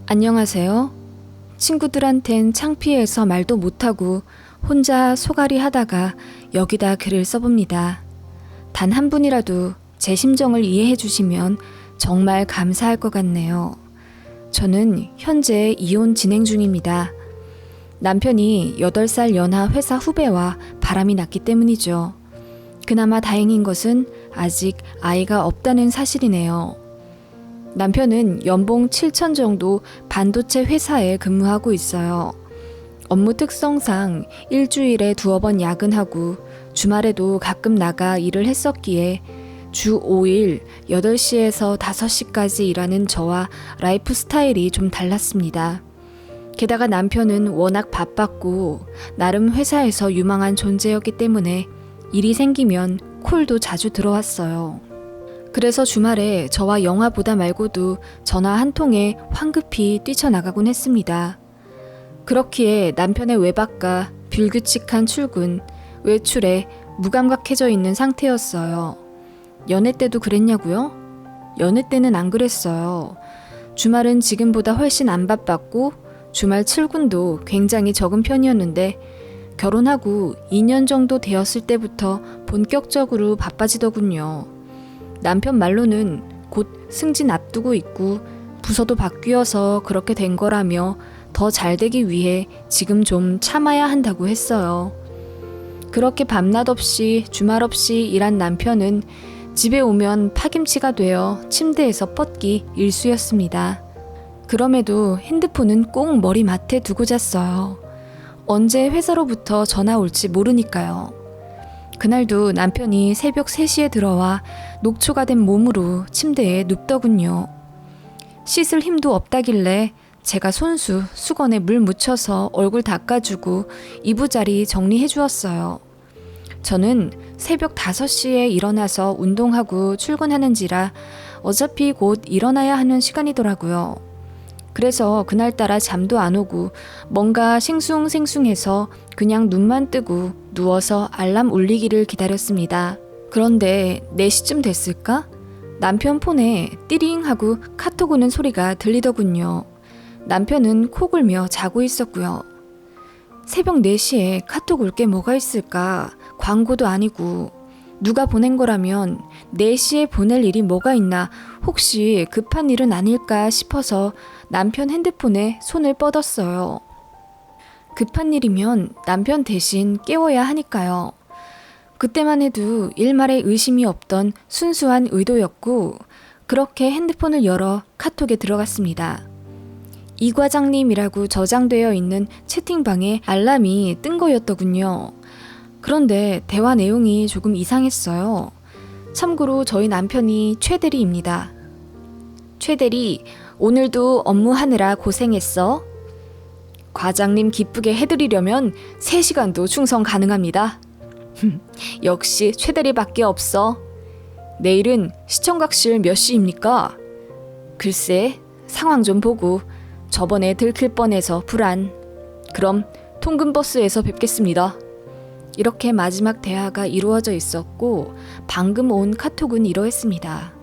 안녕하세요. 친구들한텐 창피해서 말도 못하고 혼자 소갈이 하다가 여기다 글을 써봅니다. 단 한 분이라도 제 심정을 이해해 주시면 정말 감사할 것 같네요. 저는 현재 이혼 진행 중입니다. 남편이 8살 연하 회사 후배와 바람이 났기 때문이죠. 그나마 다행인 것은 아직 아이가 없다는 사실이네요. 남편은 연봉 7천 정도 반도체 회사에 근무하고 있어요. 업무 특성상 일주일에 2번 야근하고 주말에도 가끔 나가 일을 했었기에 주 5일 8시에서 5시까지 일하는 저와 라이프 스타일이 좀 달랐습니다. 게다가 남편은 워낙 바빴고 나름 회사에서 유망한 존재였기 때문에 일이 생기면 콜도 자주 들어왔어요. 그래서 주말에 저와 영화 보다 말고도 전화 한 통에 황급히 뛰쳐나가곤 했습니다. 그렇기에 남편의 외박과 불규칙한 출근, 외출에 무감각해져 있는 상태였어요. 연애 때도 그랬냐고요? 연애 때는 안 그랬어요. 주말은 지금보다 훨씬 안 바빴고 주말 출근도 굉장히 적은 편이었는데 결혼하고 2년 정도 되었을 때부터 본격적으로 바빠지더군요. 남편 말로는 곧 승진 앞두고 있고 부서도 바뀌어서 그렇게 된 거라며 더 잘 되기 위해 지금 좀 참아야 한다고 했어요. 그렇게 밤낮 없이 주말 없이 일한 남편은 집에 오면 파김치가 되어 침대에서 뻗기 일쑤였습니다. 그럼에도 핸드폰은 꼭 머리맡에 두고 잤어요. 언제 회사로부터 전화 올지 모르니까요. 그날도 남편이 새벽 3시에 들어와 녹초가 된 몸으로 침대에 눕더군요. 씻을 힘도 없다길래 제가 손수 수건에 물 묻혀서 얼굴 닦아주고 이부자리 정리해 주었어요. 저는 새벽 5시에 일어나서 운동하고 출근하는지라 어차피 곧 일어나야 하는 시간이더라고요. 그래서 그날따라 잠도 안 오고 뭔가 싱숭생숭해서 그냥 눈만 뜨고 누워서 알람 울리기를 기다렸습니다. 그런데 4시쯤 됐을까? 남편 폰에 띠링 하고 카톡 오는 소리가 들리더군요. 남편은 코 골며 자고 있었고요. 새벽 4시에 카톡 올 게 뭐가 있을까? 광고도 아니고 누가 보낸 거라면 4시에 보낼 일이 뭐가 있나 혹시 급한 일은 아닐까 싶어서 남편 핸드폰에 손을 뻗었어요. 급한 일이면 남편 대신 깨워야 하니까요. 그때만 해도 일말의 의심이 없던 순수한 의도였고 그렇게 핸드폰을 열어 카톡에 들어갔습니다. 이 과장님이라고 저장되어 있는 채팅방에 알람이 뜬 거였더군요. 그런데 대화 내용이 조금 이상했어요. 참고로 저희 남편이 최대리입니다. 최대리, 오늘도 업무하느라 고생했어. 과장님 기쁘게 해드리려면 3시간도 충성 가능합니다. 역시 최대리밖에 없어. 내일은 시청각실 몇 시입니까? 글쎄, 상황 좀 보고 저번에 들킬 뻔해서 불안. 그럼 통근버스에서 뵙겠습니다. 이렇게 마지막 대화가 이루어져 있었고 방금 온 카톡은 이러했습니다.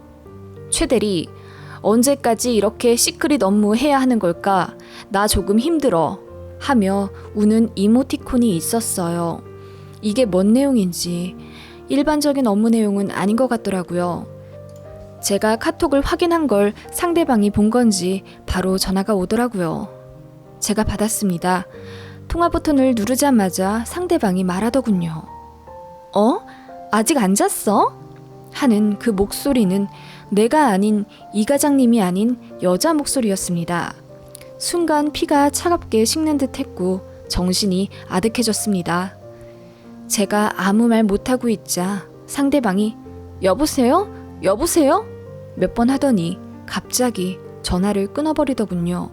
최대리, 언제까지 이렇게 시크릿 업무 해야 하는 걸까? 나 조금 힘들어. 하며 우는 이모티콘이 있었어요. 이게 뭔 내용인지 일반적인 업무 내용은 아닌 것 같더라고요. 제가 카톡을 확인한 걸 상대방이 본 건지 바로 전화가 오더라고요. 제가 받았습니다. 통화 버튼을 누르자마자 상대방이 말하더군요. 아직 안 잤어? 하는 그 목소리는 내가 아닌 이 과장님이 아닌 여자 목소리였습니다. 순간 피가 차갑게 식는 듯 했고 정신이 아득해졌습니다. 제가 아무 말 못하고 있자 상대방이 여보세요? 여보세요? 몇 번 하더니 갑자기 전화를 끊어버리더군요.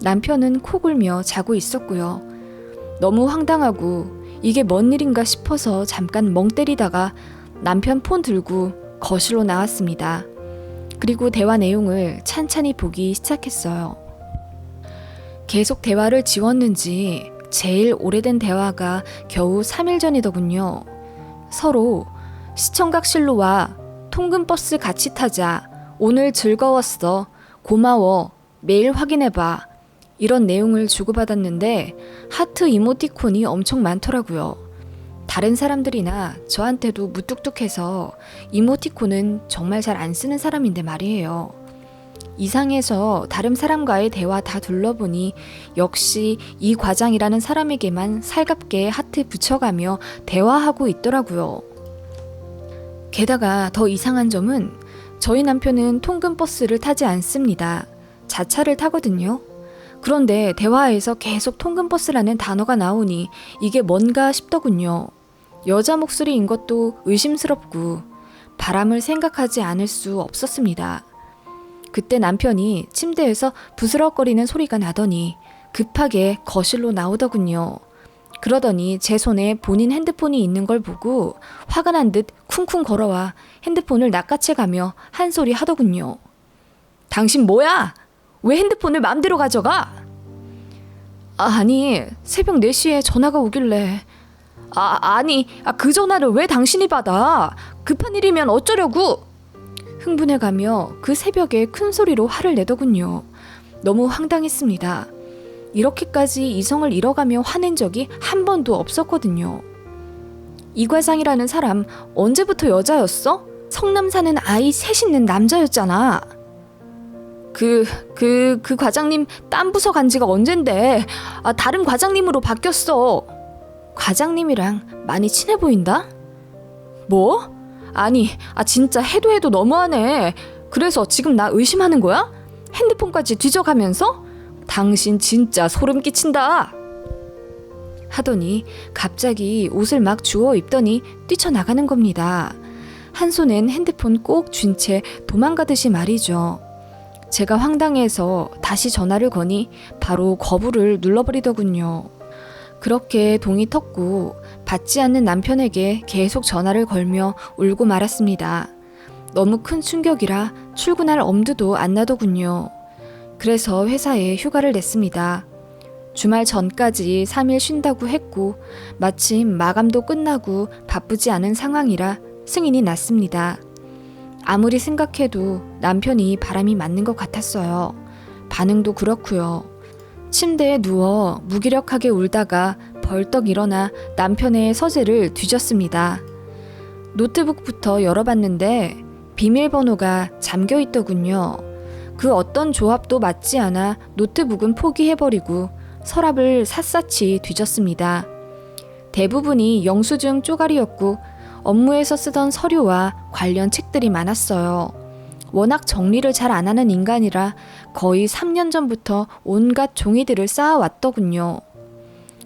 남편은 코 골며 자고 있었고요. 너무 황당하고 이게 뭔 일인가 싶어서 잠깐 멍 때리다가 남편 폰 들고 거실로 나왔습니다. 그리고 대화 내용을 찬찬히 보기 시작했어요. 계속 대화를 지웠는지 제일 오래된 대화가 겨우 3일 전이더군요. 서로 시청각실로 와. 통근버스 같이 타자. 오늘 즐거웠어. 고마워. 매일 확인해봐. 이런 내용을 주고받았는데 하트 이모티콘이 엄청 많더라고요. 다른 사람들이나 저한테도 무뚝뚝해서 이모티콘은 정말 잘 안 쓰는 사람인데 말이에요. 이상해서 다른 사람과의 대화 다 둘러보니 역시 이 과장이라는 사람에게만 살갑게 하트 붙여가며 대화하고 있더라고요. 게다가 더 이상한 점은 저희 남편은 통근 버스를 타지 않습니다. 자차를 타거든요. 그런데 대화에서 계속 통근버스라는 단어가 나오니 이게 뭔가 싶더군요. 여자 목소리인 것도 의심스럽고 바람을 생각하지 않을 수 없었습니다. 그때 남편이 침대에서 부스럭거리는 소리가 나더니 급하게 거실로 나오더군요. 그러더니 제 손에 본인 핸드폰이 있는 걸 보고 화가 난 듯 쿵쿵 걸어와 핸드폰을 낚아채가며 한 소리 하더군요. 당신 뭐야? 왜 핸드폰을 맘대로 가져가? 아니, 새벽 4시에 전화가 오길래. 그 전화를 왜 당신이 받아? 급한 일이면 어쩌려고? 흥분해가며 그 새벽에 큰 소리로 화를 내더군요. 너무 황당했습니다. 이렇게까지 이성을 잃어가며 화낸 적이 한 번도 없었거든요. 이 과장이라는 사람 언제부터 여자였어? 성남 사는 아이 셋 있는 남자였잖아. 그 과장님 딴 부서 간 지가 언젠데 다른 과장님으로 바뀌었어. 과장님이랑 많이 친해 보인다? 뭐? 아니 진짜 해도 너무하네. 그래서 지금 나 의심하는 거야? 핸드폰까지 뒤져가면서? 당신 진짜 소름 끼친다. 하더니 갑자기 옷을 막 주워 입더니 뛰쳐나가는 겁니다. 한 손엔 핸드폰 꼭 쥔 채 도망가듯이 말이죠. 제가 황당해서 다시 전화를 거니 바로 거부를 눌러버리더군요. 그렇게 동이 텄고 받지 않는 남편에게 계속 전화를 걸며 울고 말았습니다. 너무 큰 충격이라 출근할 엄두도 안 나더군요. 그래서 회사에 휴가를 냈습니다. 주말 전까지 3일 쉰다고 했고 마침 마감도 끝나고 바쁘지 않은 상황이라 승인이 났습니다. 아무리 생각해도 남편이 바람이 맞는 것 같았어요. 반응도 그렇고요. 침대에 누워 무기력하게 울다가 벌떡 일어나 남편의 서재를 뒤졌습니다. 노트북부터 열어봤는데 비밀번호가 잠겨 있더군요. 그 어떤 조합도 맞지 않아 노트북은 포기해버리고 서랍을 샅샅이 뒤졌습니다. 대부분이 영수증 쪼가리였고 업무에서 쓰던 서류와 관련 책들이 많았어요. 워낙 정리를 잘 안 하는 인간이라 거의 3년 전부터 온갖 종이들을 쌓아왔더군요.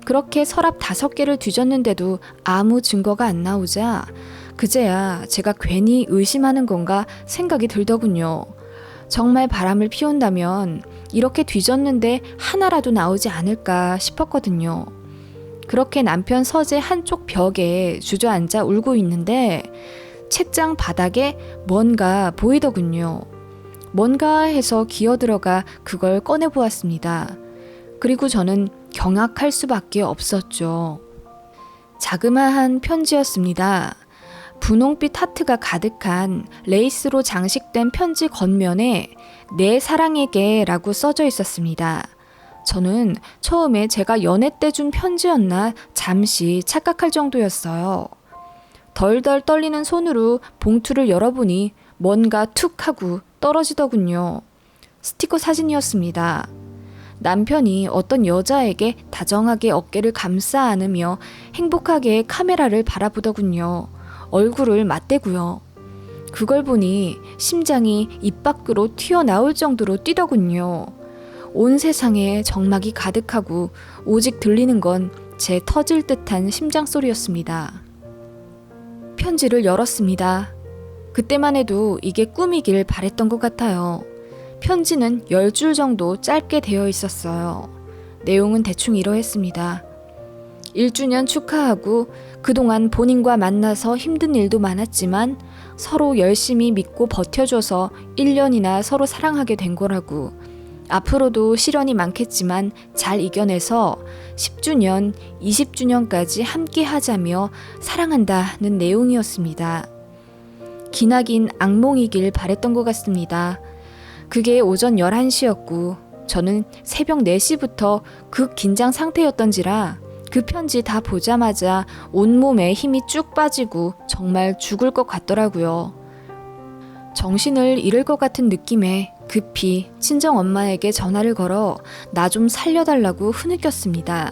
그렇게 서랍 5개를 뒤졌는데도 아무 증거가 안 나오자 그제야 제가 괜히 의심하는 건가 생각이 들더군요. 정말 바람을 피운다면 이렇게 뒤졌는데 하나라도 나오지 않을까 싶었거든요. 그렇게 남편 서재 한쪽 벽에 주저앉아 울고 있는데 책장 바닥에 뭔가 보이더군요. 뭔가 해서 기어들어가 그걸 꺼내보았습니다. 그리고 저는 경악할 수밖에 없었죠. 자그마한 편지였습니다. 분홍빛 하트가 가득한 레이스로 장식된 편지 겉면에 내 사랑에게 라고 써져 있었습니다. 저는 처음에 제가 연애 때 준 편지였나 잠시 착각할 정도였어요. 덜덜 떨리는 손으로 봉투를 열어보니 뭔가 툭 하고 떨어지더군요. 스티커 사진이었습니다. 남편이 어떤 여자에게 다정하게 어깨를 감싸 안으며 행복하게 카메라를 바라보더군요. 얼굴을 맞대고요. 그걸 보니 심장이 입 밖으로 튀어나올 정도로 뛰더군요. 온 세상에 정막이 가득하고 오직 들리는 건 제 터질 듯한 심장 소리였습니다. 편지를 열었습니다. 그때만 해도 이게 꿈이길 바랬던 것 같아요. 편지는 10줄 정도 짧게 되어 있었어요. 내용은 대충 이러했습니다. 1주년 축하하고 그동안 본인과 만나서 힘든 일도 많았지만 서로 열심히 믿고 버텨줘서 1년이나 서로 사랑하게 된 거라고. 앞으로도 시련이 많겠지만 잘 이겨내서 10주년, 20주년까지 함께 하자며 사랑한다는 내용이었습니다. 기나긴 악몽이길 바랬던 것 같습니다. 그게 오전 11시였고 저는 새벽 4시부터 극 긴장 상태였던지라 그 편지 다 보자마자 온몸에 힘이 쭉 빠지고 정말 죽을 것 같더라고요. 정신을 잃을 것 같은 느낌에 급히 친정엄마에게 전화를 걸어 나 좀 살려달라고 흐느꼈습니다.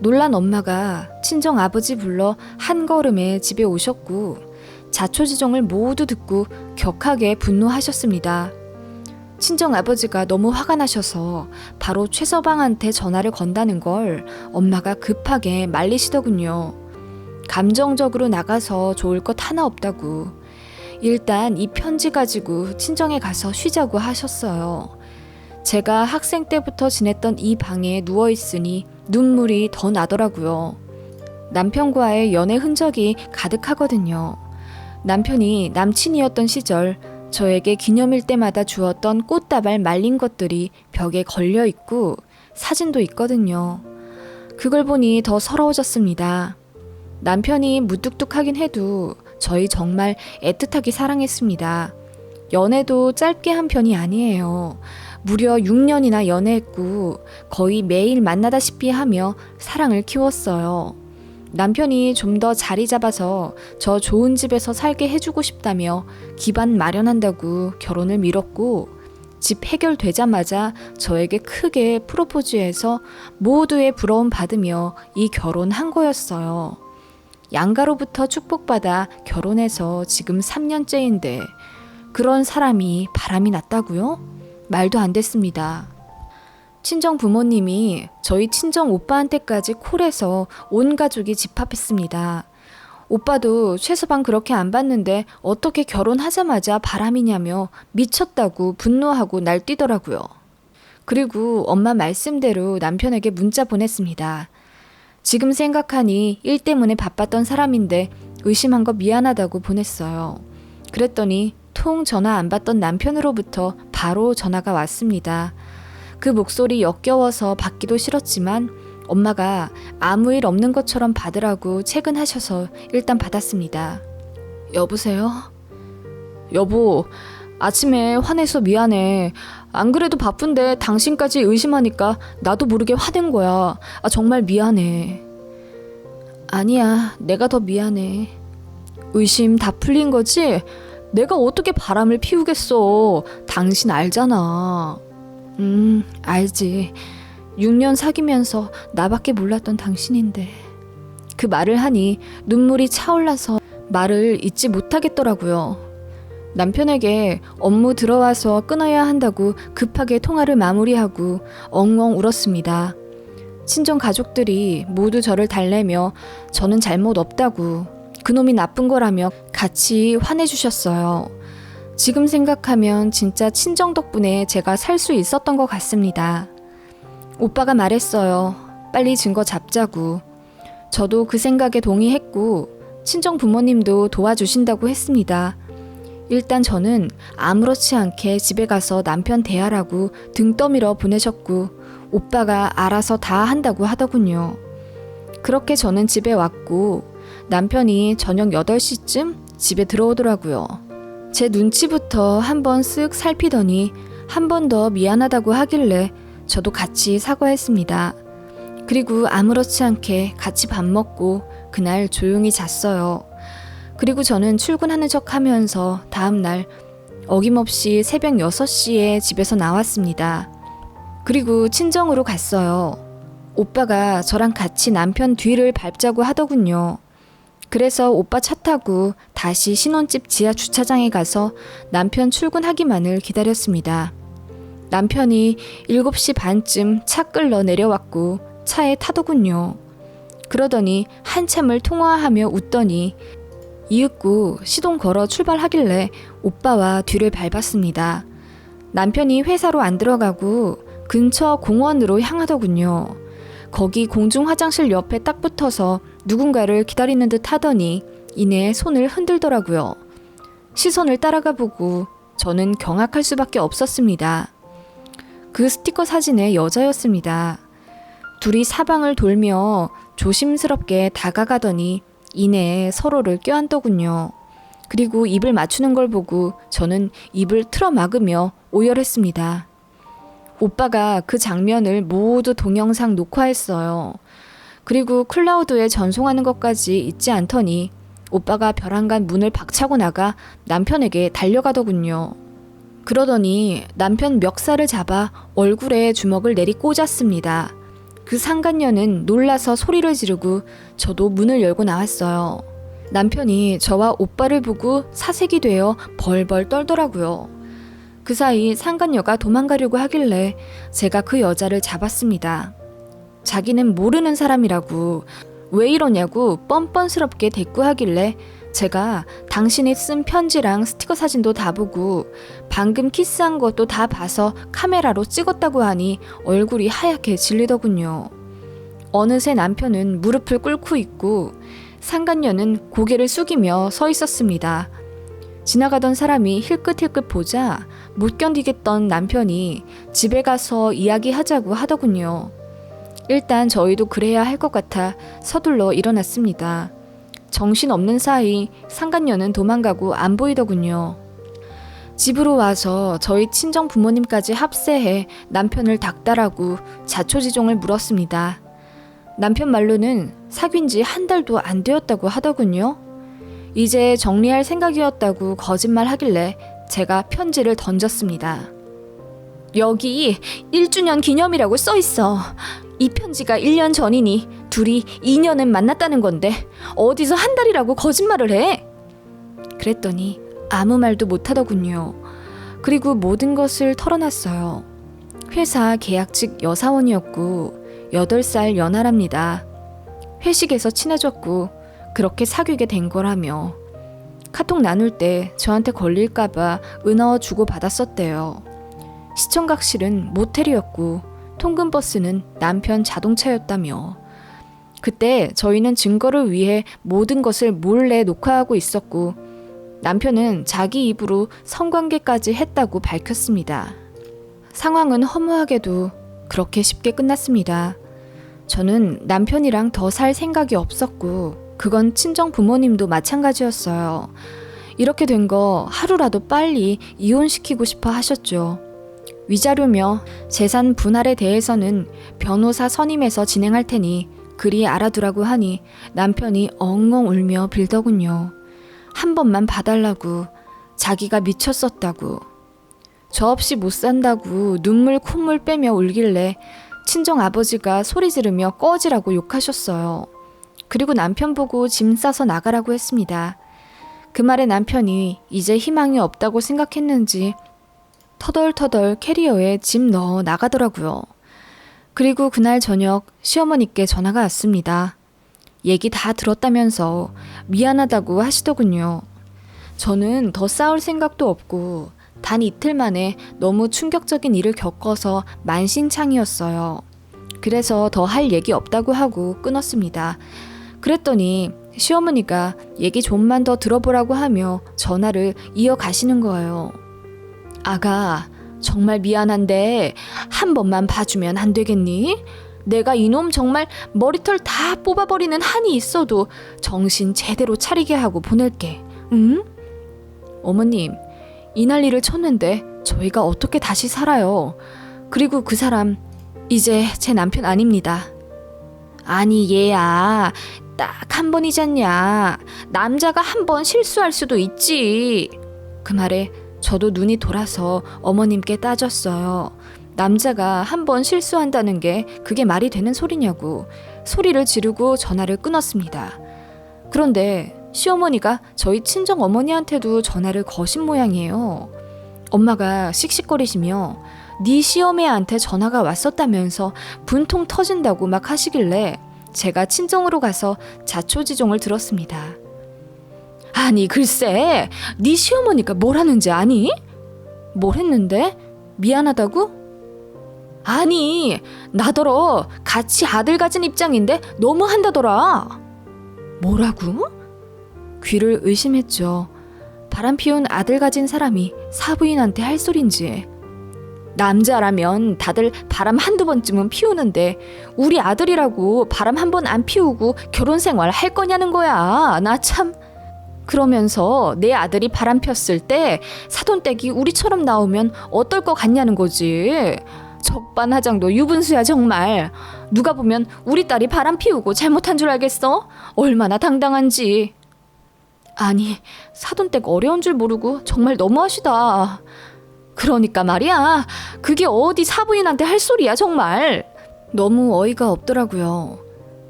놀란 엄마가 친정아버지 불러 한 걸음에 집에 오셨고 자초지종을 모두 듣고 격하게 분노하셨습니다. 친정아버지가 너무 화가 나셔서 바로 최서방한테 전화를 건다는 걸 엄마가 급하게 말리시더군요. 감정적으로 나가서 좋을 것 하나 없다고. 일단 이 편지 가지고 친정에 가서 쉬자고 하셨어요. 제가 학생 때부터 지냈던 이 방에 누워있으니 눈물이 더 나더라고요. 남편과의 연애 흔적이 가득하거든요. 남편이 남친이었던 시절 저에게 기념일 때마다 주었던 꽃다발 말린 것들이 벽에 걸려있고 사진도 있거든요. 그걸 보니 더 서러워졌습니다. 남편이 무뚝뚝하긴 해도 저희 정말 애틋하게 사랑했습니다. 연애도 짧게 한 편이 아니에요. 무려 6년이나 연애했고 거의 매일 만나다시피 하며 사랑을 키웠어요. 남편이 좀 더 자리 잡아서 저 좋은 집에서 살게 해주고 싶다며 기반 마련한다고 결혼을 미뤘고 집 해결되자마자 저에게 크게 프로포즈해서 모두의 부러움 받으며 이 결혼한 거였어요. 양가로부터 축복받아 결혼해서 지금 3년째인데 그런 사람이 바람이 났다고요? 말도 안 됐습니다. 친정 부모님이 저희 친정 오빠한테까지 콜해서 온 가족이 집합했습니다. 오빠도 최서방 그렇게 안 봤는데 어떻게 결혼하자마자 바람이냐며 미쳤다고 분노하고 날뛰더라고요. 그리고 엄마 말씀대로 남편에게 문자 보냈습니다. 지금 생각하니 일 때문에 바빴던 사람인데 의심한 거 미안하다고 보냈어요. 그랬더니 통 전화 안 받던 남편으로부터 바로 전화가 왔습니다. 그 목소리 역겨워서 받기도 싫었지만 엄마가 아무 일 없는 것처럼 받으라고 체근하셔서 일단 받았습니다. 여보세요? 여보, 아침에 화내서 미안해. 안 그래도 바쁜데 당신까지 의심하니까 나도 모르게 화낸 거야. 정말 미안해. 아니야, 내가 더 미안해. 의심 다 풀린 거지? 내가 어떻게 바람을 피우겠어. 당신 알잖아. 알지. 6년 사귀면서 나밖에 몰랐던 당신인데. 그 말을 하니 눈물이 차올라서 말을 잇지 못하겠더라고요. 남편에게 업무 들어와서 끊어야 한다고 급하게 통화를 마무리하고 엉엉 울었습니다. 친정 가족들이 모두 저를 달래며 저는 잘못 없다고 그놈이 나쁜 거라며 같이 화내주셨어요. 지금 생각하면 진짜 친정 덕분에 제가 살 수 있었던 것 같습니다. 오빠가 말했어요. 빨리 증거 잡자고. 저도 그 생각에 동의했고 친정 부모님도 도와주신다고 했습니다. 일단 저는 아무렇지 않게 집에 가서 남편 대하라고 등 떠밀어 보내셨고 오빠가 알아서 다 한다고 하더군요. 그렇게 저는 집에 왔고 남편이 저녁 8시쯤 집에 들어오더라고요. 제 눈치부터 한번 쓱 살피더니 한 번 더 미안하다고 하길래 저도 같이 사과했습니다. 그리고 아무렇지 않게 같이 밥 먹고 그날 조용히 잤어요. 그리고 저는 출근하는 척 하면서 다음날 어김없이 새벽 6시에 집에서 나왔습니다. 그리고 친정으로 갔어요. 오빠가 저랑 같이 남편 뒤를 밟자고 하더군요. 그래서 오빠 차 타고 다시 신혼집 지하 주차장에 가서 남편 출근하기만을 기다렸습니다. 남편이 7시 반쯤 차 끌러 내려왔고 차에 타더군요. 그러더니 한참을 통화하며 웃더니 이윽고 시동 걸어 출발하길래 오빠와 뒤를 밟았습니다. 남편이 회사로 안 들어가고 근처 공원으로 향하더군요. 거기 공중 화장실 옆에 딱 붙어서 누군가를 기다리는 듯 하더니 이내 손을 흔들더라고요. 시선을 따라가 보고 저는 경악할 수밖에 없었습니다. 그 스티커 사진의 여자였습니다. 둘이 사방을 돌며 조심스럽게 다가가더니 이내에 서로를 껴안더군요. 그리고 입을 맞추는 걸 보고 저는 입을 틀어막으며 오열했습니다. 오빠가 그 장면을 모두 동영상 녹화했어요. 그리고 클라우드에 전송하는 것까지 잊지 않더니 오빠가 벼랑간 문을 박차고 나가 남편에게 달려가더군요. 그러더니 남편 멱살을 잡아 얼굴에 주먹을 내리 꽂았습니다. 그 상간녀는 놀라서 소리를 지르고 저도 문을 열고 나왔어요. 남편이 저와 오빠를 보고 사색이 되어 벌벌 떨더라고요. 그 사이 상간녀가 도망가려고 하길래 제가 그 여자를 잡았습니다. 자기는 모르는 사람이라고 왜 이러냐고 뻔뻔스럽게 대꾸하길래 제가 당신이 쓴 편지랑 스티커 사진도 다 보고 방금 키스한 것도 다 봐서 카메라로 찍었다고 하니 얼굴이 하얗게 질리더군요. 어느새 남편은 무릎을 꿇고 있고 상간녀는 고개를 숙이며 서 있었습니다. 지나가던 사람이 힐끗힐끗 보자 못 견디겠던 남편이 집에 가서 이야기하자고 하더군요. 일단 저희도 그래야 할 것 같아 서둘러 일어났습니다. 정신없는 사이 상간녀는 도망가고 안 보이더군요. 집으로 와서 저희 친정 부모님까지 합세해 남편을 닥달하고 자초지종을 물었습니다. 남편 말로는 사귄 지 한 달도 안 되었다고 하더군요. 이제 정리할 생각이었다고 거짓말 하길래 제가 편지를 던졌습니다. 여기 1주년 기념이라고 써있어. 이 편지가 1년 전이니 둘이 2년은 만났다는 건데 어디서 한 달이라고 거짓말을 해? 그랬더니 아무 말도 못하더군요. 그리고 모든 것을 털어놨어요. 회사 계약직 여사원이었고 8살 연하랍니다. 회식에서 친해졌고 그렇게 사귀게 된 거라며 카톡 나눌 때 저한테 걸릴까봐 은어 주고받았었대요. 시청각실은 모텔이었고 통근버스는 남편 자동차였다며. 그때 저희는 증거를 위해 모든 것을 몰래 녹화하고 있었고 남편은 자기 입으로 성관계까지 했다고 밝혔습니다. 상황은 허무하게도 그렇게 쉽게 끝났습니다. 저는 남편이랑 더 살 생각이 없었고 그건 친정 부모님도 마찬가지였어요. 이렇게 된 거 하루라도 빨리 이혼시키고 싶어 하셨죠. 위자료며 재산 분할에 대해서는 변호사 선임해서 진행할 테니 그리 알아두라고 하니 남편이 엉엉 울며 빌더군요. 한 번만 봐달라고, 자기가 미쳤었다고, 저 없이 못 산다고 눈물 콧물 빼며 울길래 친정 아버지가 소리 지르며 꺼지라고 욕하셨어요. 그리고 남편 보고 짐 싸서 나가라고 했습니다. 그 말에 남편이 이제 희망이 없다고 생각했는지 터덜터덜 캐리어에 짐 넣어 나가더라고요. 그리고 그날 저녁 시어머니께 전화가 왔습니다. 얘기 다 들었다면서 미안하다고 하시더군요. 저는 더 싸울 생각도 없고 단 이틀 만에 너무 충격적인 일을 겪어서 만신창이었어요. 그래서 더 할 얘기 없다고 하고 끊었습니다. 그랬더니 시어머니가 얘기 좀만 더 들어보라고 하며 전화를 이어가시는 거예요. 아가, 정말 미안한데 한 번만 봐주면 안 되겠니? 내가 이놈 정말 머리털 다 뽑아버리는 한이 있어도 정신 제대로 차리게 하고 보낼게. 응? 어머님, 이 난리를 쳤는데 저희가 어떻게 다시 살아요? 그리고 그 사람 이제 제 남편 아닙니다. 아니 얘야, 딱 한 번이잖냐. 남자가 한 번 실수할 수도 있지. 그 말에 저도 눈이 돌아서 어머님께 따졌어요. 남자가 한 번 실수한다는 게 그게 말이 되는 소리냐고 소리를 지르고 전화를 끊었습니다. 그런데 시어머니가 저희 친정 어머니한테도 전화를 거신 모양이에요. 엄마가 씩씩거리시며 네 시어매한테 전화가 왔었다면서 분통 터진다고 막 하시길래 제가 친정으로 가서 자초지종을 들었습니다. 아니 글쎄, 네 시어머니가 뭘 하는지 아니? 뭘 했는데? 미안하다고? 아니, 나더러 같이 아들 가진 입장인데 너무 한다더라. 뭐라고? 귀를 의심했죠. 바람 피운 아들 가진 사람이 사부인한테 할 소린지. 남자라면 다들 바람 한두 번쯤은 피우는데 우리 아들이라고 바람 한 번 안 피우고 결혼 생활 할 거냐는 거야. 나 참. 그러면서 내 아들이 바람 폈을 때 사돈댁이 우리처럼 나오면 어떨 것 같냐는 거지. 적반하장도 유분수야 정말. 누가 보면 우리 딸이 바람 피우고 잘못한 줄 알겠어? 얼마나 당당한지. 아니, 사돈댁 어려운 줄 모르고 정말 너무하시다. 그러니까 말이야. 그게 어디 사부인한테 할 소리야 정말. 너무 어이가 없더라고요.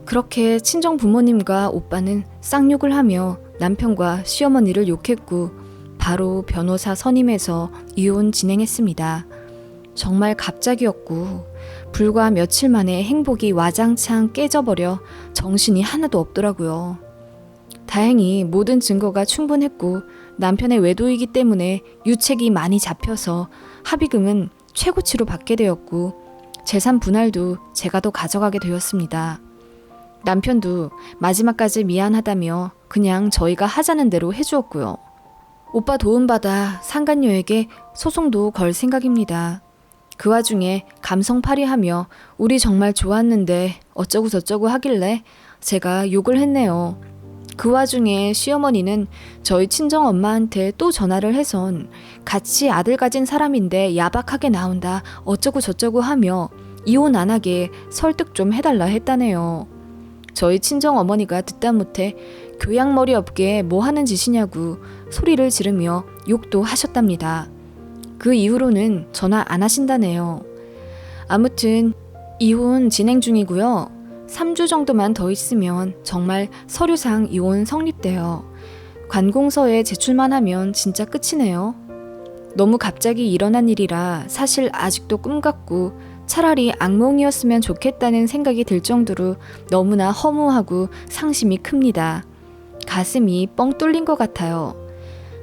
그렇게 친정 부모님과 오빠는 쌍욕을 하며 남편과 시어머니를 욕했고 바로 변호사 선임해서 이혼 진행했습니다. 정말 갑자기였고 불과 며칠 만에 행복이 와장창 깨져버려 정신이 하나도 없더라고요. 다행히 모든 증거가 충분했고 남편의 외도이기 때문에 유책이 많이 잡혀서 합의금은 최고치로 받게 되었고 재산 분할도 제가 더 가져가게 되었습니다. 남편도 마지막까지 미안하다며 그냥 저희가 하자는 대로 해주었고요. 오빠 도움받아 상간녀에게 소송도 걸 생각입니다. 그 와중에 감성팔이하며 우리 정말 좋았는데 어쩌고 저쩌고 하길래 제가 욕을 했네요. 그 와중에 시어머니는 저희 친정엄마한테 또 전화를 해선 같이 아들 가진 사람인데 야박하게 나온다 어쩌고 저쩌고 하며 이혼 안 하게 설득 좀 해달라 했다네요. 저희 친정어머니가 듣다 못해 교양머리 없게 뭐 하는 짓이냐고 소리를 지르며 욕도 하셨답니다. 그 이후로는 전화 안 하신다네요. 아무튼 이혼 진행 중이고요. 3주 정도만 더 있으면 정말 서류상 이혼 성립돼요. 관공서에 제출만 하면 진짜 끝이네요. 너무 갑자기 일어난 일이라 사실 아직도 꿈 같고 차라리 악몽이었으면 좋겠다는 생각이 들 정도로 너무나 허무하고 상심이 큽니다. 가슴이 뻥 뚫린 것 같아요.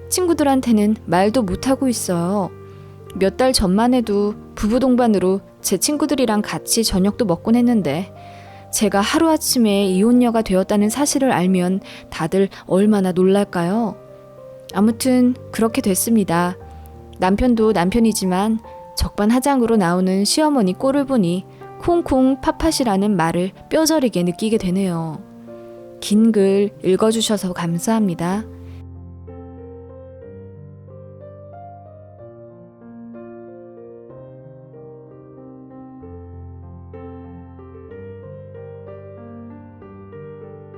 친구들한테는 말도 못하고 있어요. 몇 달 전만 해도 부부 동반으로 제 친구들이랑 같이 저녁도 먹곤 했는데 제가 하루아침에 이혼녀가 되었다는 사실을 알면 다들 얼마나 놀랄까요? 아무튼 그렇게 됐습니다. 남편도 남편이지만 적반하장으로 나오는 시어머니 꼴을 보니 콩콩 팥팥이라는 말을 뼈저리게 느끼게 되네요. 긴 글 읽어주셔서 감사합니다.